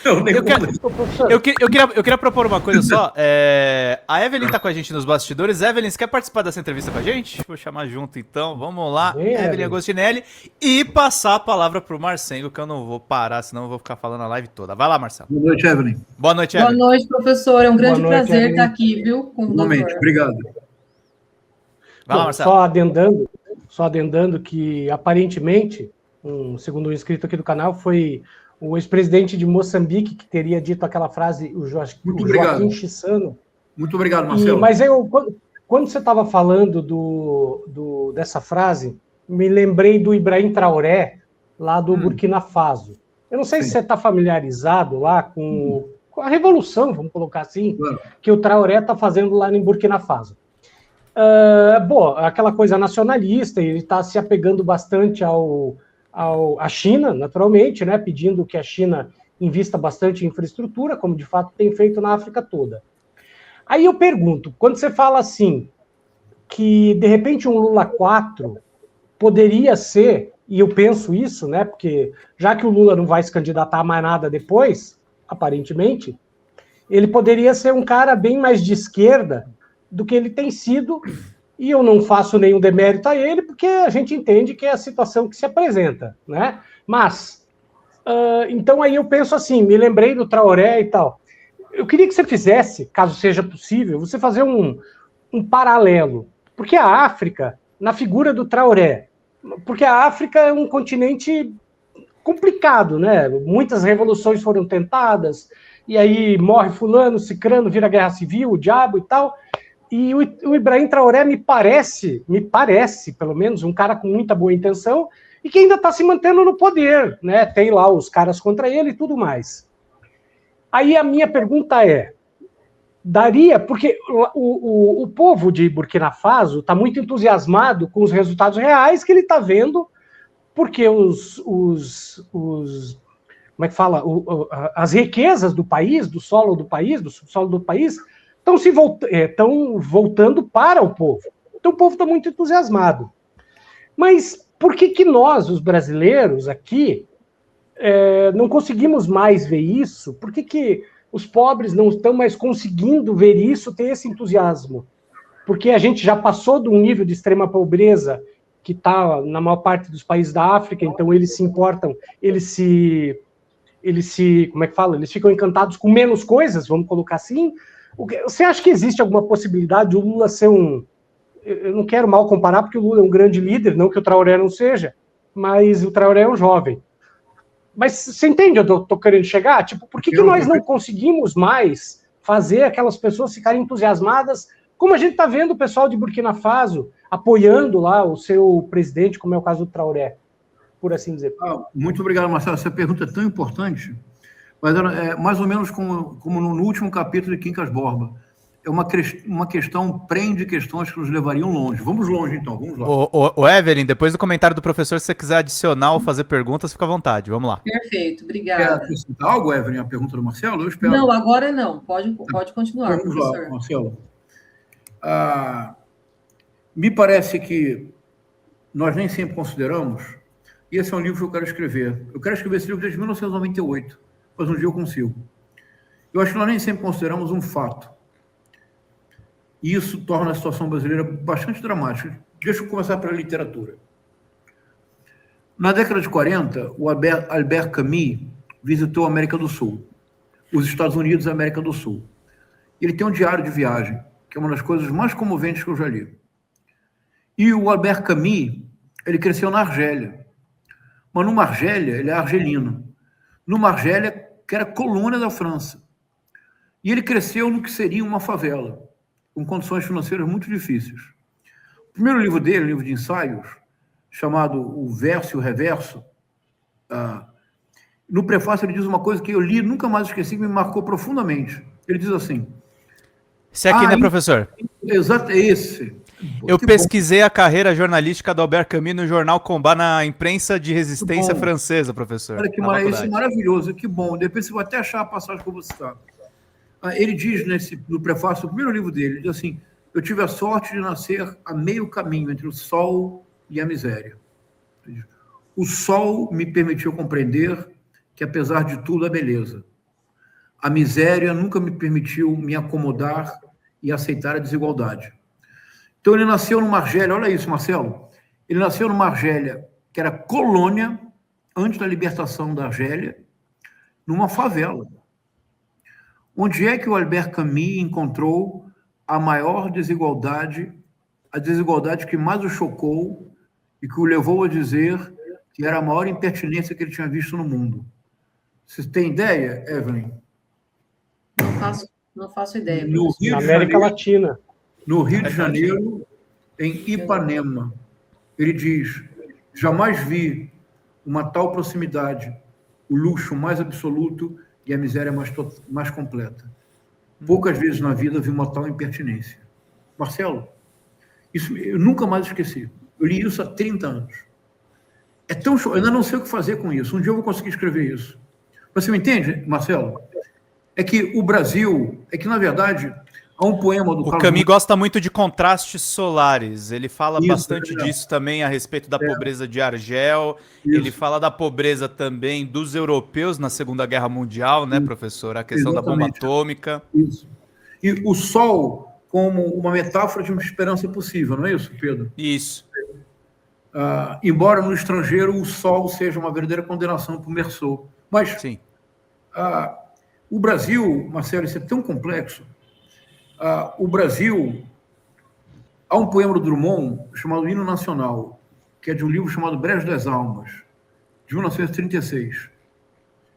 Eu nem Eu, quero, Professor, eu queria propor uma coisa só. A Evelyn tá com a gente nos bastidores. Evelyn, você quer participar dessa entrevista com a gente? Vou chamar junto então. Vamos lá, Vem, Evelyn Evelyn. Agostinelli. E passar a palavra pro Marcelo, que eu não vou parar, senão eu vou ficar falando a live toda. Vai lá, Marcelo. Boa noite, Evelyn. Boa noite, Boa Evelyn. noite, professor. É um grande Boa noite, prazer Evelyn. estar aqui, viu, com o Igualmente, doutor. obrigado. Vai lá, Bom, Marcelo. só adendando que, aparentemente, segundo um inscrito aqui do canal, foi o ex-presidente de Moçambique que teria dito aquela frase, o Muito Joaquim obrigado. Chissano. Muito obrigado, Marcelo. Mas quando você estava falando dessa frase, me lembrei do Ibrahim Traoré, lá do Burkina Faso. Eu não sei se você está familiarizado lá com a revolução, vamos colocar assim, Claro. que o Traoré está fazendo lá em Burkina Faso. Aquela coisa nacionalista, ele está se apegando bastante à China, naturalmente, né, pedindo que a China invista bastante em infraestrutura, como de fato tem feito na África toda. Aí eu pergunto, quando você fala assim, que de repente um Lula 4 poderia ser, e eu penso isso, né, porque já que o Lula não vai se candidatar a mais nada depois, aparentemente, ele poderia ser um cara bem mais de esquerda do que ele tem sido, e eu não faço nenhum demérito a ele, porque a gente entende que é a situação que se apresenta, né? Mas, então aí eu penso assim, me lembrei do Traoré e tal. Eu queria que você fizesse, caso seja possível, você fazer um paralelo, porque a África, na figura do Traoré, porque a África é um continente complicado, né? Muitas revoluções foram tentadas, e aí morre fulano, cicrano, vira guerra civil, o diabo e tal. E o Ibrahim Traoré me parece, pelo menos, um cara com muita boa intenção e que ainda está se mantendo no poder, né? Tem lá os caras contra ele e tudo mais. Aí a minha pergunta é, porque o povo de Burkina Faso está muito entusiasmado com os resultados reais que ele está vendo, porque como é que fala? As riquezas do país, do solo do país, do subsolo do país, estão voltando para o povo. Então o povo está muito entusiasmado. Mas por que nós, os brasileiros aqui, não conseguimos mais ver isso? Por que os pobres não estão mais conseguindo ver isso, ter esse entusiasmo? Porque a gente já passou de um nível de extrema pobreza que está na maior parte dos países da África, então eles se importam, como é que fala? Eles ficam encantados com menos coisas, vamos colocar assim. Você acha que existe alguma possibilidade de o Lula ser eu não quero mal comparar, porque o Lula é um grande líder, não que o Traoré não seja, mas o Traoré é um jovem. Mas você entende onde eu estou querendo chegar? Tipo, por que nós não conseguimos mais fazer aquelas pessoas ficarem entusiasmadas, como a gente está vendo o pessoal de Burkina Faso apoiando lá o seu presidente, como é o caso do Traoré, por assim dizer? Muito obrigado, Marcelo. Essa pergunta é tão importante, mas é mais ou menos como no último capítulo de Quincas Borba. É uma questão, prende questões que nos levariam longe. Vamos longe, então, vamos lá. O Evelyn, depois do comentário do professor, se você quiser adicionar ou fazer perguntas, fica à vontade. Vamos lá. Perfeito, Quer obrigada. acrescentar algo, Evelyn, a pergunta do Marcelo? Eu espero. Não, agora não. Pode continuar, Vamos professor. lá, Marcelo. Me parece que nós nem sempre consideramos, e esse é um livro que eu quero escrever. Eu quero escrever esse livro desde 1998, mas um dia eu consigo. Eu acho que nós nem sempre consideramos um fato. E isso torna a situação brasileira bastante dramática. Deixa eu começar pela literatura. Na década de 40, o Albert Camus visitou a América do Sul, os Estados Unidos e a América do Sul. Ele tem um diário de viagem, que é uma das coisas mais comoventes que eu já li. E o Albert Camus, ele cresceu na Argélia. Mas numa Argélia, ele é argelino. Numa Argélia, que era colônia da França. E ele cresceu no que seria uma favela, com condições financeiras muito difíceis. O primeiro livro dele, um livro de ensaios, chamado O Verso e o Reverso, no prefácio ele diz uma coisa que eu li, nunca mais esqueci, que me marcou profundamente. Ele diz assim... Esse aqui, né, professor? Exato, é esse. Eu pesquisei a carreira jornalística do Albert Camus no jornal Combat, na imprensa de resistência francesa, professor. Olha que isso é maravilhoso, que bom. Depois você vai até achar a passagem que eu vou citar. Ele diz no prefácio, o primeiro livro dele, ele diz assim: eu tive a sorte de nascer a meio caminho entre o sol e a miséria. O sol me permitiu compreender que, apesar de tudo, há beleza. A miséria nunca me permitiu me acomodar e aceitar a desigualdade. Então ele nasceu numa Argélia, olha isso, Marcelo. Ele nasceu numa Argélia que era colônia antes da libertação da Argélia, numa favela. Onde é que o Albert Camus encontrou a maior desigualdade, a desigualdade que mais o chocou e que o levou a dizer que era a maior impertinência que ele tinha visto no mundo? Você tem ideia, Evelyn? Não faço ideia. No Rio Na de América Janeiro, Latina. no Rio de Janeiro, em Ipanema. Ele diz: jamais vi uma tal proximidade, o luxo mais absoluto e a miséria mais completa. Poucas vezes na vida vi uma tal impertinência. Marcelo, isso eu nunca mais esqueci. Eu li isso há 30 anos. É tão show, eu ainda não sei o que fazer com isso. Um dia eu vou conseguir escrever isso. Você me entende, Marcelo? É que o Brasil, na verdade, há um poema do O Carlos Camus gosta muito de contrastes solares. Ele fala Isso, bastante disso também a respeito da pobreza de Argel. Isso. Ele fala da pobreza também dos europeus na Segunda Guerra Mundial, né, professor? A questão da bomba Exatamente. atômica. Isso. E o sol como uma metáfora de uma esperança possível, não é isso, Pedro? Isso. Embora no estrangeiro o sol seja uma verdadeira condenação para o Meursault. Mas Sim. O Brasil, Marcelo, isso é tão complexo. O Brasil, há um poema do Drummond chamado Hino Nacional, que é de um livro chamado Brejo das Almas, de 1936.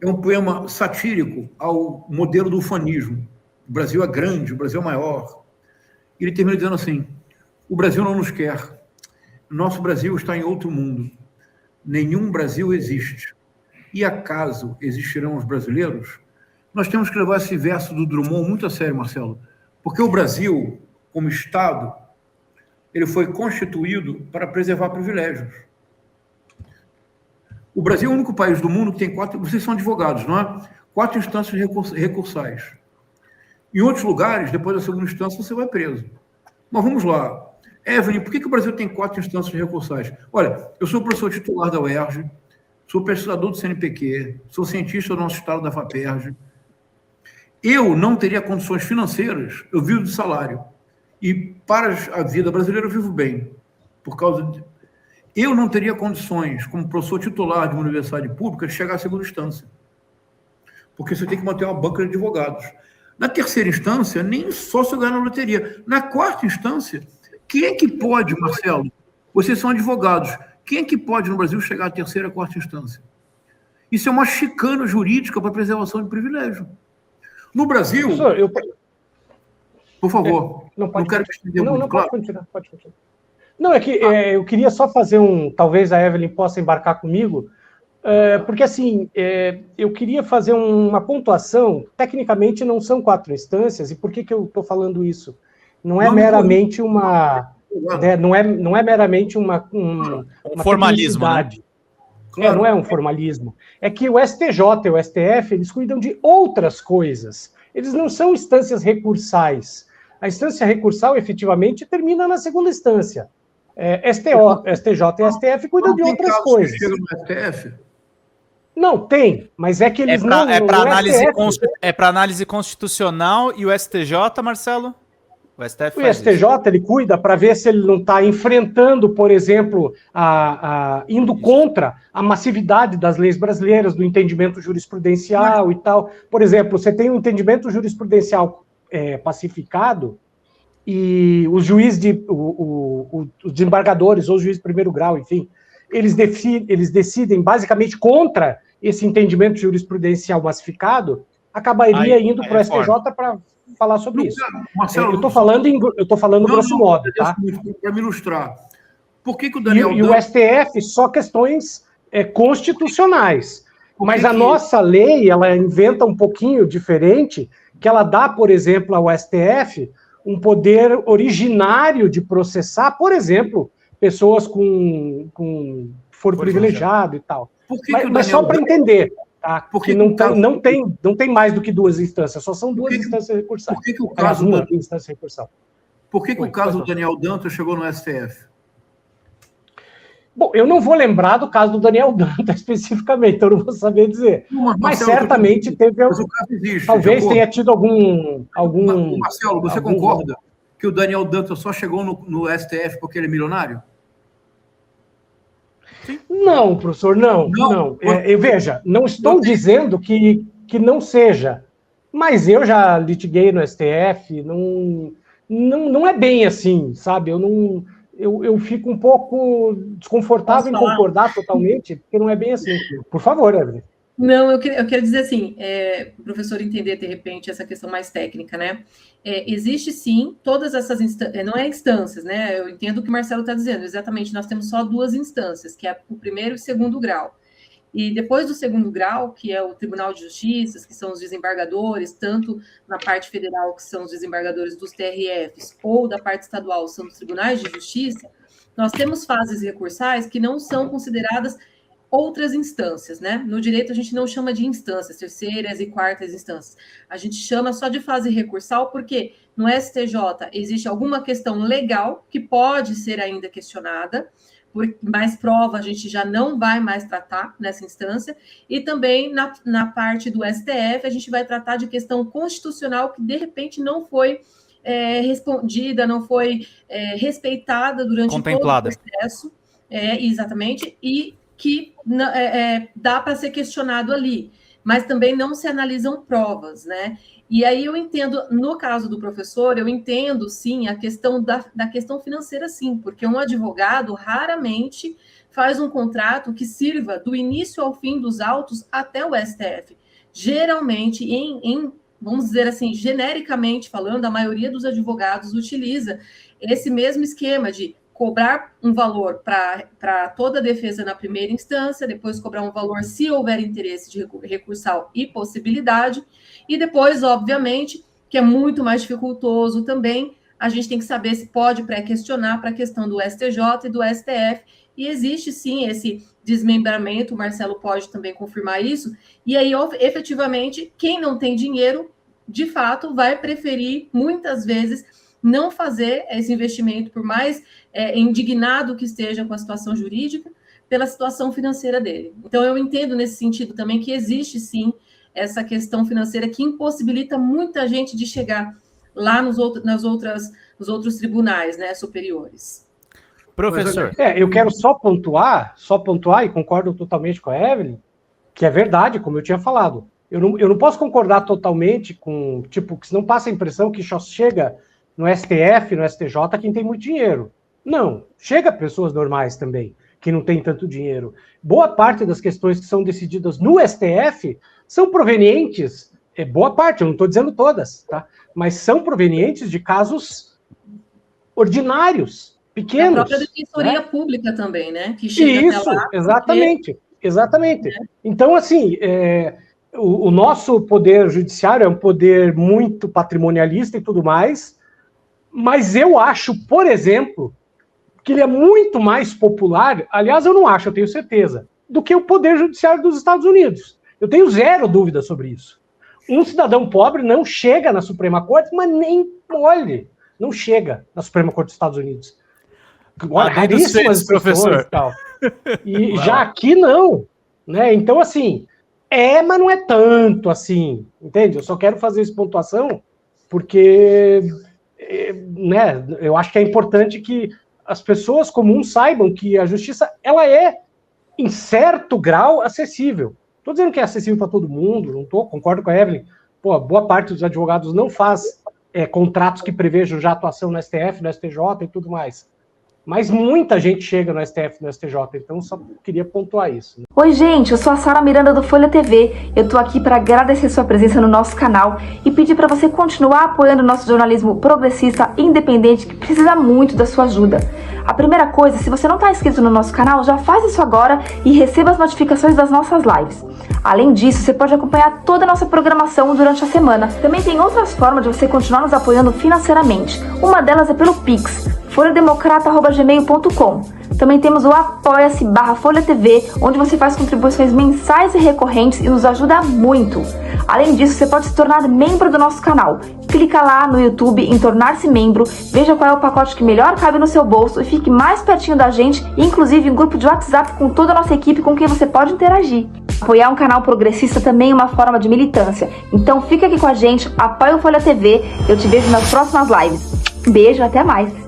É um poema satírico ao modelo do ufanismo. O Brasil é grande, o Brasil é maior. Ele termina dizendo assim: o Brasil não nos quer. Nosso Brasil está em outro mundo. Nenhum Brasil existe. E acaso existirão os brasileiros? Nós temos que levar esse verso do Drummond muito a sério, Marcelo, porque o Brasil, como Estado, ele foi constituído para preservar privilégios. O Brasil é o único país do mundo que tem 4... Vocês são advogados, não é? 4 instâncias recursais. Em outros lugares, depois da segunda instância, você vai preso. Mas vamos lá. Evelyn, por que o Brasil tem 4 instâncias recursais? Olha, eu sou professor titular da UERJ, sou pesquisador do CNPq, sou cientista do nosso estado da FAPERJ. Eu não teria condições financeiras, eu vivo de salário. E para a vida brasileira eu vivo bem. Por causa de... Eu não teria condições, como professor titular de uma universidade pública, de chegar à segunda instância. Porque você tem que manter uma banca de advogados. Na terceira instância, nem só se eu ganhar na loteria. Na quarta instância, quem é que pode, Marcelo? Vocês são advogados. Quem é que pode no Brasil chegar à terceira e quarta instância? Isso é uma chicana jurídica para preservação de privilégio. No Brasil... Professor, Por favor, não quero que estender muito, claro. Pode continuar. Não, é que eu queria só fazer talvez a Evelyn possa embarcar comigo, porque assim, eu queria fazer uma pontuação. Tecnicamente não são 4 instâncias, e por que eu estou falando isso? Não é meramente uma... não é meramente uma formalismo, né? Claro. Não é um formalismo. É que o STJ e o STF, eles cuidam de outras coisas. Eles não são instâncias recursais. A instância recursal, efetivamente, termina na segunda instância. STJ e STF cuidam de outras coisas. Chega no STF? Não, tem, mas é que eles não... É para análise constitucional e o STJ, Marcelo? O STJ, ele cuida para ver se ele não está enfrentando, por exemplo, indo contra a massividade das leis brasileiras, do entendimento jurisprudencial e tal. Por exemplo, você tem um entendimento jurisprudencial pacificado e os juízes, os desembargadores ou os juízes de primeiro grau, enfim, eles decidem basicamente contra esse entendimento jurisprudencial massificado, acabaria indo para o STJ para falar sobre isso. Marcelo, eu estou falando grosso modo, tá? Para me ilustrar. Por que o Daniel e o STF só questões constitucionais. Mas a nossa lei, ela inventa um pouquinho diferente, que ela dá, por exemplo, ao STF um poder originário de processar, por exemplo, pessoas com foro privilegiado e tal. Mas só para entender, tá? Porque não tem mais do que 2 instâncias, só são 2 instâncias recursais. Por que o caso instância recursal? Por que o caso do Daniel Dantas chegou no STF? Bom, eu não vou lembrar do caso do Daniel Danta especificamente, então eu não vou saber dizer. Mas Marcelo, certamente teve. Mas o caso existe. Talvez tenha tido algum. Marcelo, você concorda que o Daniel Danta só chegou no STF porque ele é milionário? Não, professor, não. Veja, não estou dizendo que não seja, mas eu já litiguei no STF, não é bem assim, sabe? Eu fico um pouco desconfortável em concordar totalmente, porque não é bem assim. Por favor, Evelyn. Não, eu quero dizer assim, o professor entender, de repente, essa questão mais técnica, né? Existe, sim, todas essas instâncias, não é instâncias, né? Eu entendo o que o Marcelo está dizendo, exatamente, nós temos só 2 instâncias, que é o primeiro e o segundo grau. E depois do segundo grau, que é o Tribunal de Justiça, que são os desembargadores, tanto na parte federal, que são os desembargadores dos TRFs, ou da parte estadual, são os tribunais de justiça, nós temos fases recursais que não são consideradas outras instâncias, né? No direito a gente não chama de instâncias, terceiras e quartas instâncias. A gente chama só de fase recursal porque no STJ existe alguma questão legal que pode ser ainda questionada, por mais prova a gente já não vai mais tratar nessa instância, e também na parte do STF a gente vai tratar de questão constitucional que de repente não foi respondida, não foi respeitada durante todo o processo, exatamente, e que dá para ser questionado ali, mas também não se analisam provas, né? E aí eu entendo, no caso do professor, eu entendo, sim, a questão da questão financeira, sim, porque um advogado raramente faz um contrato que sirva do início ao fim dos autos até o STF. Geralmente, vamos dizer assim, genericamente falando, a maioria dos advogados utiliza esse mesmo esquema de cobrar um valor para toda a defesa na primeira instância, depois cobrar um valor se houver interesse de recursal e possibilidade, e depois, obviamente, que é muito mais dificultoso também, a gente tem que saber se pode pré-questionar para a questão do STJ e do STF, e existe sim esse desmembramento, o Marcelo pode também confirmar isso, e aí, efetivamente, quem não tem dinheiro, de fato, vai preferir, muitas vezes, não fazer esse investimento, por mais indignado que esteja com a situação jurídica, pela situação financeira dele. Então, eu entendo nesse sentido também que existe, sim, essa questão financeira que impossibilita muita gente de chegar lá nos outros tribunais, né, superiores. Professor. Eu quero só pontuar, e concordo totalmente com a Evelyn, que é verdade, como eu tinha falado. Eu não posso concordar totalmente com, que senão passa a impressão que só chega no STF, no STJ, quem tem muito dinheiro. Não, chega pessoas normais também, que não têm tanto dinheiro. Boa parte das questões que são decididas no STF são provenientes, boa parte, eu não estou dizendo todas, tá? Mas são provenientes de casos ordinários, pequenos. A própria defensoria pública também, né? Que chega isso, até lá, exatamente. Então, assim, o nosso poder judiciário é um poder muito patrimonialista e tudo mais, mas eu acho, por exemplo, que ele é muito mais popular, aliás, eu não acho, eu tenho certeza, do que o poder judiciário dos Estados Unidos. Eu tenho zero dúvida sobre isso. Um cidadão pobre não chega na Suprema Corte, mas nem olhe, não chega na Suprema Corte dos Estados Unidos. Raríssimas professor. E tal. E já aqui não, né? Então, assim, mas não é tanto assim, entende? Eu só quero fazer essa pontuação porque, né, eu acho que é importante que as pessoas comuns saibam que a justiça, ela é, em certo grau, acessível. Estou dizendo que é acessível para todo mundo, concordo com a Evelyn. Boa parte dos advogados não faz contratos que prevejam já atuação no STF, no STJ e tudo mais. Mas muita gente chega no STF e no STJ, então só queria pontuar isso. Né? Oi, gente, eu sou a Sara Miranda do Folha TV. Eu tô aqui para agradecer sua presença no nosso canal e pedir para você continuar apoiando o nosso jornalismo progressista independente, que precisa muito da sua ajuda. A primeira coisa, se você não está inscrito no nosso canal, já faz isso agora e receba as notificações das nossas lives. Além disso, você pode acompanhar toda a nossa programação durante a semana. Também tem outras formas de você continuar nos apoiando financeiramente. Uma delas é pelo Pix, folhademocrata@gmail.com. Também temos o apoia-se/Folha TV, onde você faz contribuições mensais e recorrentes e nos ajuda muito. Além disso, você pode se tornar membro do nosso canal. clica lá no YouTube em tornar-se membro, veja qual é o pacote que melhor cabe no seu bolso e fique mais pertinho da gente, inclusive em grupo de WhatsApp com toda a nossa equipe com quem você pode interagir. Apoiar um canal progressista também é uma forma de militância, então fica aqui com a gente, apoia o Folha TV, eu te vejo nas próximas lives. Beijo, até mais!